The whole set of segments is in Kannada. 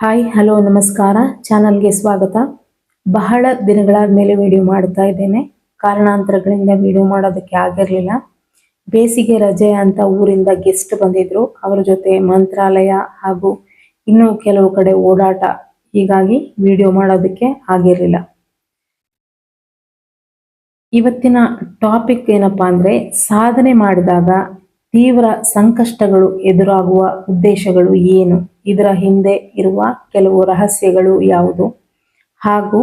ಹಾಯ್ ಹಲೋ ನಮಸ್ಕಾರ. ಚಾನಲ್ಗೆ ಸ್ವಾಗತ. ಬಹಳ ದಿನಗಳಾದ ಮೇಲೆ ವಿಡಿಯೋ ಮಾಡ್ತಾ ಇದ್ದೇನೆ. ಕಾರಣಾಂತರಗಳಿಂದ ವಿಡಿಯೋ ಮಾಡೋದಕ್ಕೆ ಆಗಿರಲಿಲ್ಲ. ಬೇಸಿಗೆ ರಜೆ ಅಂತ ಊರಿಂದ ಗೆಸ್ಟ್ ಬಂದಿದ್ರು. ಅವರ ಜೊತೆ ಮಂತ್ರಾಲಯ ಹಾಗೂ ಇನ್ನೂ ಕೆಲವು ಕಡೆ ಓಡಾಟ, ಹೀಗಾಗಿ ವಿಡಿಯೋ ಮಾಡೋದಕ್ಕೆ ಆಗಿರಲಿಲ್ಲ. ಇವತ್ತಿನ ಟಾಪಿಕ್ ಏನಪ್ಪಾ ಅಂದ್ರೆ, ಸಾಧನೆ ಮಾಡಿದಾಗ ತೀವ್ರ ಸಂಕಷ್ಟಗಳು ಎದುರಾಗುವ ಉದ್ದೇಶಗಳು ಏನು, ಇದರ ಹಿಂದೆ ಇರುವ ಕೆಲವು ರಹಸ್ಯಗಳು ಯಾವುದು ಹಾಗೂ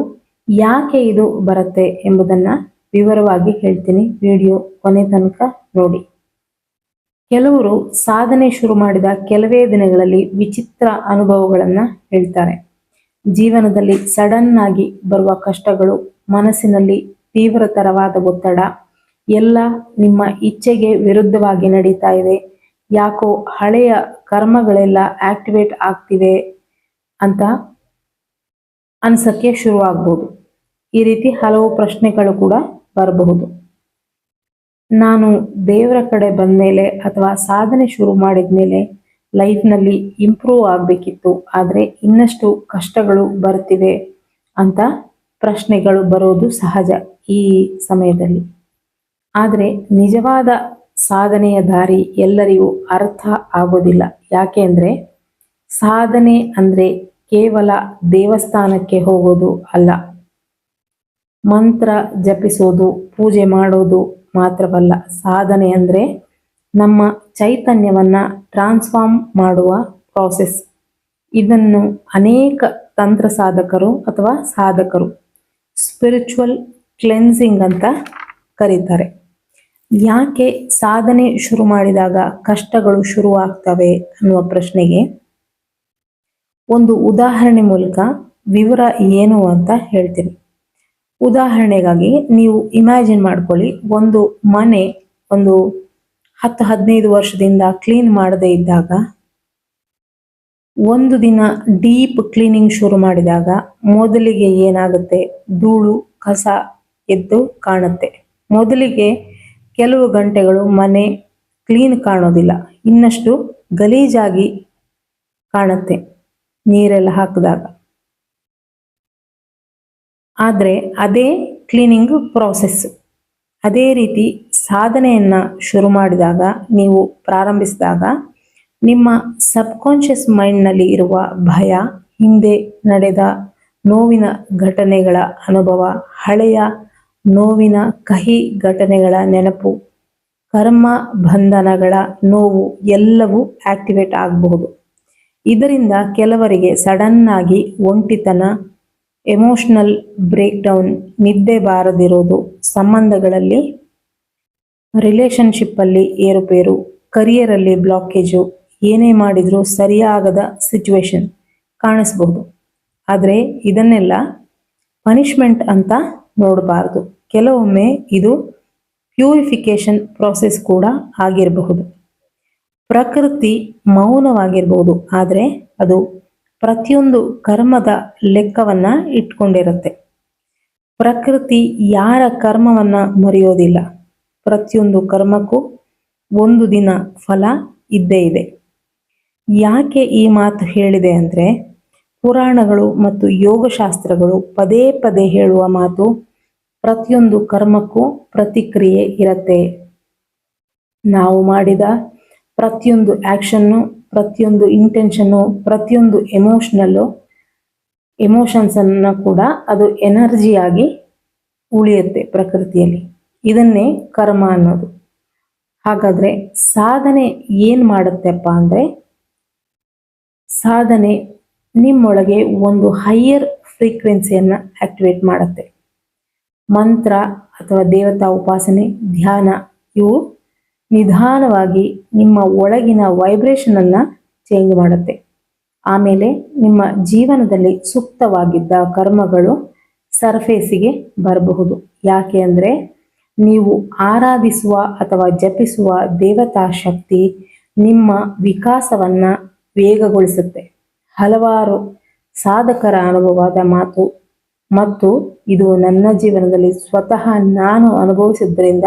ಯಾಕೆ ಇದು ಬರುತ್ತೆ ಎಂಬುದನ್ನ ವಿವರವಾಗಿ ಹೇಳ್ತೀನಿ. ವಿಡಿಯೋ ಕೊನೆ ತನಕ ನೋಡಿ. ಕೆಲವರು ಸಾಧನೆ ಶುರು ಮಾಡಿದ ಕೆಲವೇ ದಿನಗಳಲ್ಲಿ ವಿಚಿತ್ರ ಅನುಭವಗಳನ್ನ ಹೇಳ್ತಾರೆ. ಜೀವನದಲ್ಲಿ ಸಡನ್ ಆಗಿ ಬರುವ ಕಷ್ಟಗಳು, ಮನಸ್ಸಿನಲ್ಲಿ ತೀವ್ರತರವಾದ ಒತ್ತಡ, ಎಲ್ಲ ನಿಮ್ಮ ಇಚ್ಛೆಗೆ ವಿರುದ್ಧವಾಗಿ ನಡೀತಾ ಇದೆ, ಯಾಕೋ ಹಳೆಯ ಕರ್ಮಗಳೆಲ್ಲ ಆಕ್ಟಿವೇಟ್ ಆಗ್ತಿವೆ ಅಂತ ಅನ್ಸಕ್ಕೆ ಶುರುವಾಗ್ಬೋದು. ಈ ರೀತಿ ಹಲವು ಪ್ರಶ್ನೆಗಳು ಕೂಡ ಬರಬಹುದು. ನಾನು ದೇವರ ಕಡೆ ಬಂದ್ಮೇಲೆ ಅಥವಾ ಸಾಧನೆ ಶುರು ಮಾಡಿದ್ಮೇಲೆ ಲೈಫ್ನಲ್ಲಿ ಇಂಪ್ರೂವ್ ಆಗಬೇಕಿತ್ತು, ಆದರೆ ಇನ್ನಷ್ಟು ಕಷ್ಟಗಳು ಬರ್ತಿವೆ ಅಂತ ಪ್ರಶ್ನೆಗಳು ಬರೋದು ಸಹಜ ಈ ಸಮಯದಲ್ಲಿ. ಆದರೆ ನಿಜವಾದ ಸಾಧನೆಯ ದಾರಿ ಎಲ್ಲರಿಗೂ ಅರ್ಥ ಆಗೋದಿಲ್ಲ. ಯಾಕೆ ಅಂದರೆ, ಸಾಧನೆ ಅಂದರೆ ಕೇವಲ ದೇವಸ್ಥಾನಕ್ಕೆ ಹೋಗೋದು ಅಲ್ಲ, ಮಂತ್ರ ಜಪಿಸೋದು, ಪೂಜೆ ಮಾಡೋದು ಮಾತ್ರವಲ್ಲ. ಸಾಧನೆ ಅಂದರೆ ನಮ್ಮ ಚೈತನ್ಯವನ್ನ ಟ್ರಾನ್ಸ್ಫಾರ್ಮ್ ಮಾಡುವ ಪ್ರಾಸೆಸ್. ಇದನ್ನು ಅನೇಕ ತಂತ್ರ ಸಾಧಕರು ಅಥವಾ ಸಾಧಕರು ಸ್ಪಿರಿಚುವಲ್ ಕ್ಲೆನ್ಸಿಂಗ್ ಅಂತ ಕರೀತಾರೆ. ಯಾಕೆ ಸಾಧನೆ ಶುರು ಮಾಡಿದಾಗ ಕಷ್ಟಗಳು ಶುರುವಾಗ್ತವೆ ಅನ್ನುವ ಪ್ರಶ್ನೆಗೆ ಒಂದು ಉದಾಹರಣೆ ಮೂಲಕ ವಿವರ ಏನು ಅಂತ ಹೇಳ್ತೀನಿ. ಉದಾಹರಣೆಗಾಗಿ ನೀವು ಇಮ್ಯಾಜಿನ್ ಮಾಡ್ಕೊಳ್ಳಿ, ಒಂದು ಮನೆ ಒಂದು 10-15 ವರ್ಷದಿಂದ ಕ್ಲೀನ್ ಮಾಡದೇ ಇದ್ದಾಗ ಒಂದು ದಿನ ಡೀಪ್ ಕ್ಲೀನಿಂಗ್ ಶುರು ಮಾಡಿದಾಗ ಮೊದಲಿಗೆ ಏನಾಗುತ್ತೆ, ಧೂಳು ಕಸ ಎದ್ದು ಕಾಣುತ್ತೆ. ಮೊದಲಿಗೆ ಕೆಲವು ಗಂಟೆಗಳು ಮನೆ ಕ್ಲೀನ್ ಕಾಣೋದಿಲ್ಲ, ಇನ್ನಷ್ಟು ಗಲೀಜಾಗಿ ಕಾಣುತ್ತೆ ನೀರೆಲ್ಲ ಹಾಕಿದಾಗ. ಆದರೆ ಅದೇ ಕ್ಲೀನಿಂಗ್ ಪ್ರಾಸೆಸ್. ಅದೇ ರೀತಿ ಸಾಧನೆಯನ್ನ ಶುರು ಮಾಡಿದಾಗ, ನೀವು ಪ್ರಾರಂಭಿಸಿದಾಗ ನಿಮ್ಮ ಸಬ್ಕಾನ್ಷಿಯಸ್ ಮೈಂಡ್ನಲ್ಲಿ ಇರುವ ಭಯ, ಹಿಂದೆ ನಡೆದ ನೋವಿನ ಘಟನೆಗಳ ಅನುಭವ, ಹಳೆಯ ನೋವಿನ ಕಹಿ ಘಟನೆಗಳ ನೆನಪು, ಕರ್ಮ ಬಂಧನಗಳ ನೋವು ಎಲ್ಲವೂ ಆಕ್ಟಿವೇಟ್ ಆಗಬಹುದು. ಇದರಿಂದ ಕೆಲವರಿಗೆ ಸಡನ್ ಆಗಿ ಒಂಟಿತನ, ಎಮೋಷನಲ್ ಬ್ರೇಕ್ ಡೌನ್, ನಿದ್ದೆ ಬಾರದಿರೋದು, ಸಂಬಂಧಗಳಲ್ಲಿ ರಿಲೇಶನ್ಶಿಪ್ಪಲ್ಲಿ ಏರುಪೇರು, ಕರಿಯರಲ್ಲಿ ಬ್ಲಾಕೇಜು, ಏನೇ ಮಾಡಿದರೂ ಸರಿಯಾಗದ ಸಿಚುವೇಶನ್ ಕಾಣಿಸ್ಬಹುದು. ಆದರೆ ಇದನ್ನೆಲ್ಲ ಪನಿಷ್ಮೆಂಟ್ ಅಂತ ನೋಡಬಾರ್ದು. ಕೆಲವೊಮ್ಮೆ ಇದು ಪ್ಯೂರಿಫಿಕೇಶನ್ ಪ್ರಾಸೆಸ್ ಕೂಡ ಆಗಿರಬಹುದು. ಪ್ರಕೃತಿ ಮೌನವಾಗಿರ್ಬೋದು, ಆದರೆ ಅದು ಪ್ರತಿಯೊಂದು ಕರ್ಮದ ಲೆಕ್ಕವನ್ನ ಇಟ್ಕೊಂಡಿರುತ್ತೆ. ಪ್ರಕೃತಿ ಯಾರ ಕರ್ಮವನ್ನ ಮರೆಯೋದಿಲ್ಲ. ಪ್ರತಿಯೊಂದು ಕರ್ಮಕ್ಕೂ ಒಂದು ದಿನ ಫಲ ಇದ್ದೇ ಇದೆ. ಯಾಕೆ ಈ ಮಾತು ಹೇಳಿದೆ ಅಂದರೆ, ಪುರಾಣಗಳು ಮತ್ತು ಯೋಗಶಾಸ್ತ್ರಗಳು ಪದೇ ಪದೇ ಹೇಳುವ ಮಾತು, ಪ್ರತಿಯೊಂದು ಕರ್ಮಕ್ಕೂ ಪ್ರತಿಕ್ರಿಯೆ ಇರುತ್ತೆ. ನಾವು ಮಾಡಿದ ಪ್ರತಿಯೊಂದು ಆ್ಯಕ್ಷನ್ನು, ಪ್ರತಿಯೊಂದು ಇಂಟೆನ್ಷನ್ನು, ಪ್ರತಿಯೊಂದು ಎಮೋಷನ್ಸನ್ನು ಕೂಡ ಅದು ಎನರ್ಜಿಯಾಗಿ ಉಳಿಯುತ್ತೆ ಪ್ರಕೃತಿಯಲ್ಲಿ. ಇದನ್ನೇ ಕರ್ಮ ಅನ್ನೋದು. ಹಾಗಾದರೆ ಸಾಧನೆ ಏನು ಮಾಡುತ್ತೆಪ್ಪ ಅಂದರೆ, ಸಾಧನೆ ನಿಮ್ಮೊಳಗೆ ಒಂದು ಹೈಯರ್ ಫ್ರೀಕ್ವೆನ್ಸಿಯನ್ನು ಆಕ್ಟಿವೇಟ್ ಮಾಡುತ್ತೆ. ಮಂತ್ರ ಅಥವಾ ದೇವತಾ ಉಪಾಸನೆ, ಧ್ಯಾನ ಇವು ನಿಧಾನವಾಗಿ ನಿಮ್ಮ ಒಳಗಿನ ವೈಬ್ರೇಷನನ್ನು ಚೇಂಜ್ ಮಾಡುತ್ತೆ. ಆಮೇಲೆ ನಿಮ್ಮ ಜೀವನದಲ್ಲಿ ಸೂಕ್ತವಾಗಿದ್ದ ಕರ್ಮಗಳು ಸರ್ಫೇಸಿಗೆ ಬರಬಹುದು. ಯಾಕೆ ಅಂದರೆ, ನೀವು ಆರಾಧಿಸುವ ಅಥವಾ ಜಪಿಸುವ ದೇವತಾ ಶಕ್ತಿ ನಿಮ್ಮ ವಿಕಾಸವನ್ನು ವೇಗಗೊಳಿಸುತ್ತೆ. ಹಲವಾರು ಸಾಧಕರ ಅನುಭವದ ಮಾತು, ಮತ್ತು ಇದು ನನ್ನ ಜೀವನದಲ್ಲಿ ಸ್ವತಃ ನಾನು ಅನುಭವಿಸಿದ್ರಿಂದ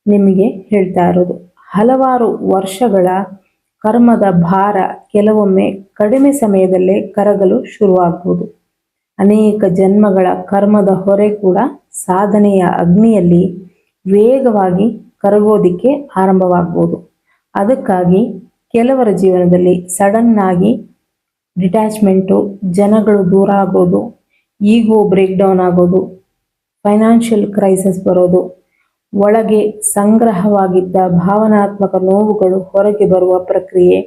ನಿಮಗೆ ಹೇಳ್ತಾ ಇರೋದು. ಹಲವಾರು ವರ್ಷಗಳ ಕರ್ಮದ ಭಾರ ಕೆಲವೊಮ್ಮೆ ಕಡಿಮೆ ಸಮಯದಲ್ಲೇ ಕರಗಲು ಶುರುವಾಗುವುದು. ಅನೇಕ ಜನ್ಮಗಳ ಕರ್ಮದ ಹೊರೆ ಕೂಡ ಸಾಧನೆಯ ಅಗ್ನಿಯಲ್ಲಿ ವೇಗವಾಗಿ ಕರಗೋದಿಕ್ಕೆ ಆರಂಭವಾಗ್ಬೋದು. ಅದಕ್ಕಾಗಿ ಕೆಲವರ ಜೀವನದಲ್ಲಿ ಸಡನ್ ಆಗಿ ಡಿಟ್ಯಾಚ್ಮೆಂಟು, ಜನಗಳು ದೂರ ಆಗೋದು, ಈಗೋ ಬ್ರೇಕ್ ಡೌನ್ ಆಗೋದು, ಫೈನಾನ್ಷಿಯಲ್ ಕ್ರೈಸಿಸ್ ಬರೋದು, ಒಳಗೆ ಸಂಗ್ರಹವಾಗಿದ್ದ ಭಾವನಾತ್ಮಕ ನೋವುಗಳು ಹೊರಗೆ ಬರುವ ಪ್ರಕ್ರಿಯೆ,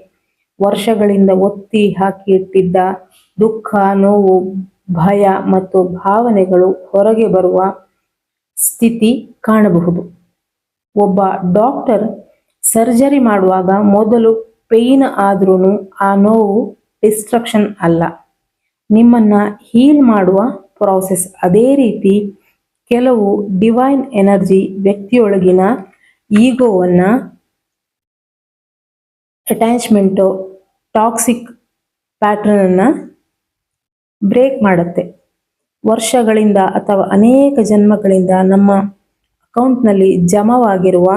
ವರ್ಷಗಳಿಂದ ಒತ್ತಿ ಹಾಕಿ ಇಟ್ಟಿದ್ದ ದುಃಖ, ನೋವು, ಭಯ ಮತ್ತು ಭಾವನೆಗಳು ಹೊರಗೆ ಬರುವ ಸ್ಥಿತಿ ಕಾಣಬಹುದು. ಒಬ್ಬ ಡಾಕ್ಟರ್ ಸರ್ಜರಿ ಮಾಡುವಾಗ ಮೊದಲು ಪೇಯ್ನ್ ಆದ್ರೂ ಆ ನೋವು ಡಿಸ್ಟ್ರಕ್ಷನ್ ಅಲ್ಲ, ನಿಮ್ಮನ್ನ ಹೀಲ್ ಮಾಡುವ ಪ್ರಾಸೆಸ್. ಅದೇ ರೀತಿ ಕೆಲವು ಡಿವೈನ್ ಎನರ್ಜಿ ವ್ಯಕ್ತಿಯೊಳಗಿನ ಈಗೋವನ್ನ, ಅಟ್ಯಾಚ್ಮೆಂಟು, ಟಾಕ್ಸಿಕ್ ಪ್ಯಾಟರ್ನ್ ಅನ್ನ ಬ್ರೇಕ್ ಮಾಡುತ್ತೆ. ವರ್ಷಗಳಿಂದ ಅಥವಾ ಅನೇಕ ಜನ್ಮಗಳಿಂದ ನಮ್ಮ ಅಕೌಂಟ್ನಲ್ಲಿ ಜಮವಾಗಿರುವ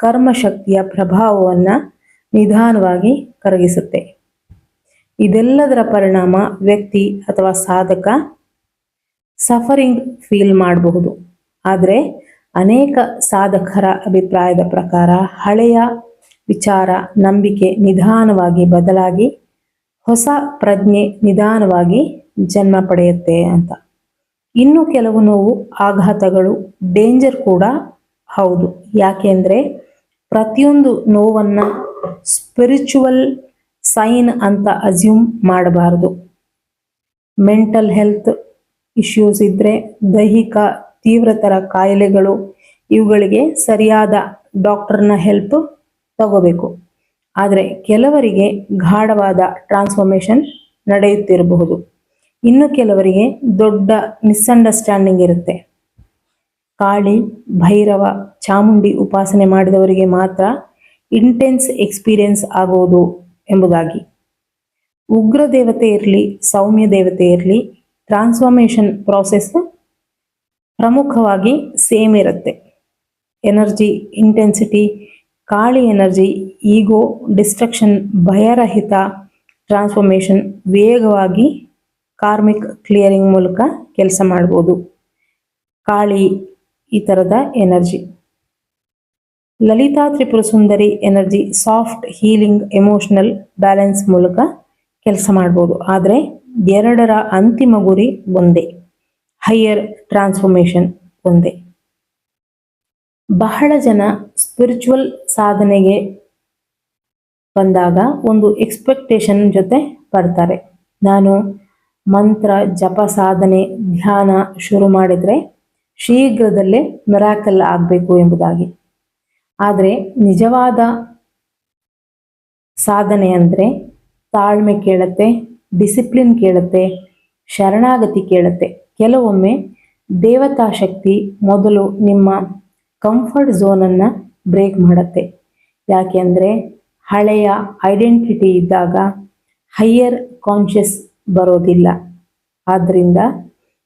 ಕರ್ಮಶಕ್ತಿಯ ಪ್ರಭಾವವನ್ನು ನಿಧಾನವಾಗಿ ಕರಗಿಸುತ್ತೆ. ಇದೆಲ್ಲದರ ಪರಿಣಾಮ ವ್ಯಕ್ತಿ ಅಥವಾ ಸಾಧಕ ಸಫರಿಂಗ್ ಫೀಲ್ ಮಾಡಬಹುದು. ಆದರೆ ಅನೇಕ ಸಾಧಕರ ಅಭಿಪ್ರಾಯದ ಪ್ರಕಾರ ಹಳೆಯ ವಿಚಾರ, ನಂಬಿಕೆ ನಿಧಾನವಾಗಿ ಬದಲಾಗಿ ಹೊಸ ಪ್ರಜ್ಞೆ ನಿಧಾನವಾಗಿ ಜನ್ಮ ಪಡೆಯುತ್ತೆ ಅಂತ. ಇನ್ನು ಕೆಲವು ನೋವು, ಆಘಾತಗಳು ಡೇಂಜರ್ ಕೂಡ ಹೌದು. ಯಾಕೆಂದ್ರೆ ಪ್ರತಿಯೊಂದು ನೋವನ್ನ ಸ್ಪಿರಿಚುವಲ್ ಸೈನ್ ಅಂತ ಅಸ್ಯೂಮ್ ಮಾಡಬಾರದು. ಮೆಂಟಲ್ ಹೆಲ್ತ್ ಇಶ್ಯೂಸ್ ಇದ್ರೆ, ದೈಹಿಕ ತೀವ್ರತರ ಕಾಯಿಲೆಗಳು, ಇವುಗಳಿಗೆ ಸರಿಯಾದ ಡಾಕ್ಟರ್ನ ಹೆಲ್ಪ್ ತಗೋಬೇಕು. ಆದರೆ ಕೆಲವರಿಗೆ ಗಾಢವಾದ ಟ್ರಾನ್ಸ್ಫಾರ್ಮೇಶನ್ ನಡೆಯುತ್ತಿರಬಹುದು. ಇನ್ನು ಕೆಲವರಿಗೆ ದೊಡ್ಡ ಮಿಸ್ಅಂಡರ್ಸ್ಟ್ಯಾಂಡಿಂಗ್ ಇರುತ್ತೆ. ಕಾಳಿ, ಭೈರವ, ಚಾಮುಂಡಿ ಉಪಾಸನೆ ಮಾಡಿದವರಿಗೆ ಮಾತ್ರ ಇಂಟೆನ್ಸ್ ಎಕ್ಸ್ಪೀರಿಯನ್ಸ್ ಆಗೋದು ಎಂಬುದಾಗಿ. ಉಗ್ರ ದೇವತೆ ಇರಲಿ, ಸೌಮ್ಯ ದೇವತೆ ಇರಲಿ, ಟ್ರಾನ್ಸ್ಫಾರ್ಮೇಶನ್ ಪ್ರಾಸೆಸ್ ಪ್ರಮುಖವಾಗಿ ಸೇಮ್ ಇರುತ್ತೆ. Energy intensity, Kali energy ego destruction, ಭಯರಹಿತ ಟ್ರಾನ್ಸ್ಫಾರ್ಮೇಶನ್, ವೇಗವಾಗಿ ಕಾರ್ಮಿಕ್ ಕ್ಲಿಯರಿಂಗ್ ಮೂಲಕ ಕೆಲಸ ಮಾಡ್ಬೋದು ಕಾಳಿ ಈ ಥರದ energy. Lalita Tripura Sundari energy soft healing, emotional balance ಮೂಲಕ ಕೆಲಸ ಮಾಡ್ಬೋದು. ಆದರೆ ಎರಡರ ಅಂತಿಮ ಗುರಿ ಒಂದೇ, ಹೈಯರ್ ಟ್ರಾನ್ಸ್ಫಾರ್ಮೇಶನ್ ಒಂದೇ. ಬಹಳ ಜನ ಸ್ಪಿರಿಚುವಲ್ ಸಾಧನೆಗೆ ಬಂದಾಗ ಒಂದು ಎಕ್ಸ್ಪೆಕ್ಟೇಷನ್ ಜೊತೆ ಬರ್ತಾರೆ. ನಾನು ಮಂತ್ರ, ಜಪ, ಸಾಧನೆ, ಧ್ಯಾನ ಶುರು ಮಾಡಿದ್ರೆ ಶೀಘ್ರದಲ್ಲೇ ಮಿರಾಕಲ್ ಆಗಬೇಕು ಎಂಬುದಾಗಿ. ಆದರೆ ನಿಜವಾದ ಸಾಧನೆ ಅಂದರೆ ತಾಳ್ಮೆ ಕೇಳುತ್ತೆ, ಡಿಸಿಪ್ಲಿನ್ ಕೇಳುತ್ತೆ, ಶರಣಾಗತಿ ಕೇಳುತ್ತೆ. ಕೆಲವೊಮ್ಮೆ ದೇವತಾ ಶಕ್ತಿ ಮೊದಲು ನಿಮ್ಮ ಕಂಫರ್ಟ್ ಝೋನನ್ನು ಬ್ರೇಕ್ ಮಾಡುತ್ತೆ. ಯಾಕೆ ಅಂದರೆ ಹಳೆಯ ಐಡೆಂಟಿಟಿ ಇದ್ದಾಗ ಹೈಯರ್ ಕಾನ್ಷಿಯಸ್ ಬರೋದಿಲ್ಲ. ಆದ್ದರಿಂದ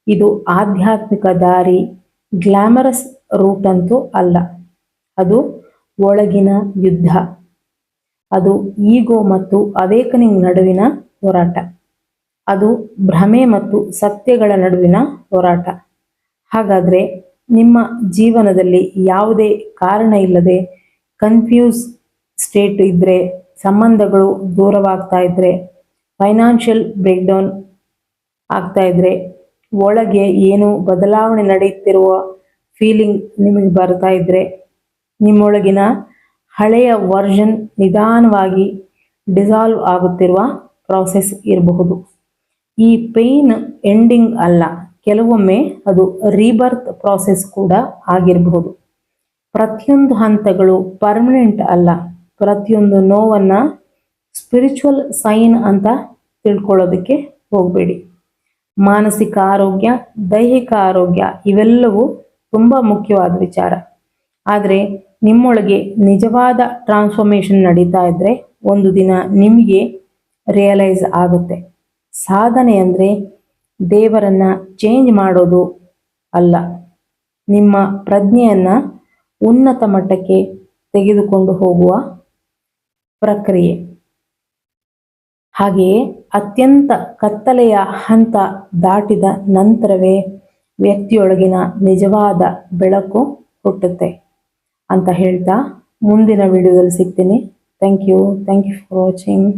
ಇದು ಆಧ್ಯಾತ್ಮಿಕ ದಾರಿ, ಗ್ಲಾಮರಸ್ ರೂಟ್ ಅಂತೂ ಅಲ್ಲ. ಅದು ಒಳಗಿನ ಯುದ್ಧ. ಅದು ಈಗೋ ಮತ್ತು ಅವೇಕನಿಂಗ್ ನಡುವಿನ ಹೋರಾಟ. ಅದು ಭ್ರಮೆ ಮತ್ತು ಸತ್ಯಗಳ ನಡುವಿನ ಹೋರಾಟ. ಹಾಗಾದರೆ ನಿಮ್ಮ ಜೀವನದಲ್ಲಿ ಯಾವುದೇ ಕಾರಣ ಇಲ್ಲದೆ ಕನ್ಫ್ಯೂಸ್ ಸ್ಟೇಟ್ ಇದ್ದರೆ, ಸಂಬಂಧಗಳು ದೂರವಾಗ್ತಾ ಇದ್ದರೆ, ಫೈನಾನ್ಷಿಯಲ್ ಬ್ರೇಕ್ ಡೌನ್ ಆಗ್ತಾ ಇದ್ರೆ, ಒಳಗೆ ಏನು ಬದಲಾವಣೆ ನಡೆಯುತ್ತಿರುವ ಫೀಲಿಂಗ್ ನಿಮಗೆ ಬರ್ತಾ ಇದ್ರೆ, ನಿಮ್ಮೊಳಗಿನ ಹಳೆಯ ವರ್ಷನ್ ನಿಧಾನವಾಗಿ ಡಿಸಾಲ್ವ್ ಆಗುತ್ತಿರುವ ಪ್ರಾಸೆಸ್ ಇರಬಹುದು. ಈ ಪೇಯ್ನ್ ಎಂಡಿಂಗ್ ಅಲ್ಲ, ಕೆಲವೊಮ್ಮೆ ಅದು ರೀಬರ್ತ್ ಪ್ರಾಸೆಸ್ ಕೂಡ ಆಗಿರಬಹುದು. ಪ್ರತಿಯೊಂದು ಹಂತಗಳು ಪರ್ಮನೆಂಟ್ ಅಲ್ಲ. ಪ್ರತಿಯೊಂದು ನೋವನ್ನ ಸ್ಪಿರಿಚುವಲ್ ಸೈನ್ ಅಂತ ತಿಳ್ಕೊಳ್ಳೋದಕ್ಕೆ ಹೋಗಬೇಡಿ. ಮಾನಸಿಕ ಆರೋಗ್ಯ, ದೈಹಿಕ ಆರೋಗ್ಯ ಇವೆಲ್ಲವೂ ತುಂಬ ಮುಖ್ಯವಾದ ವಿಚಾರ. ಆದರೆ ನಿಮ್ಮೊಳಗೆ ನಿಜವಾದ ಟ್ರಾನ್ಸ್ಫಾರ್ಮೇಶನ್ ನಡೀತಾ ಇದ್ರೆ ಒಂದು ದಿನ ನಿಮಗೆ ರಿಯಲೈಸ್ ಆಗುತ್ತೆ. ಸಾಧನೆ ಅಂದರೆ ದೇವರನ್ನ ಚೇಂಜ್ ಮಾಡೋದು ಅಲ್ಲ, ನಿಮ್ಮ ಪ್ರಜ್ಞೆಯನ್ನು ಉನ್ನತ ಮಟ್ಟಕ್ಕೆ ತೆಗೆದುಕೊಂಡು ಹೋಗುವ ಪ್ರಕ್ರಿಯೆ. ಹಾಗೆಯೇ ಅತ್ಯಂತ ಕತ್ತಲೆಯ ಹಂತ ದಾಟಿದ ನಂತರವೇ ವ್ಯಕ್ತಿಯೊಳಗಿನ ನಿಜವಾದ ಬೆಳಕು ಹುಟ್ಟುತ್ತೆ ಅಂತ ಹೇಳ್ತಾ ಮುಂದಿನ ವಿಡಿಯೋದಲ್ಲಿ ಸಿಗ್ತೀನಿ. Thank you for watching.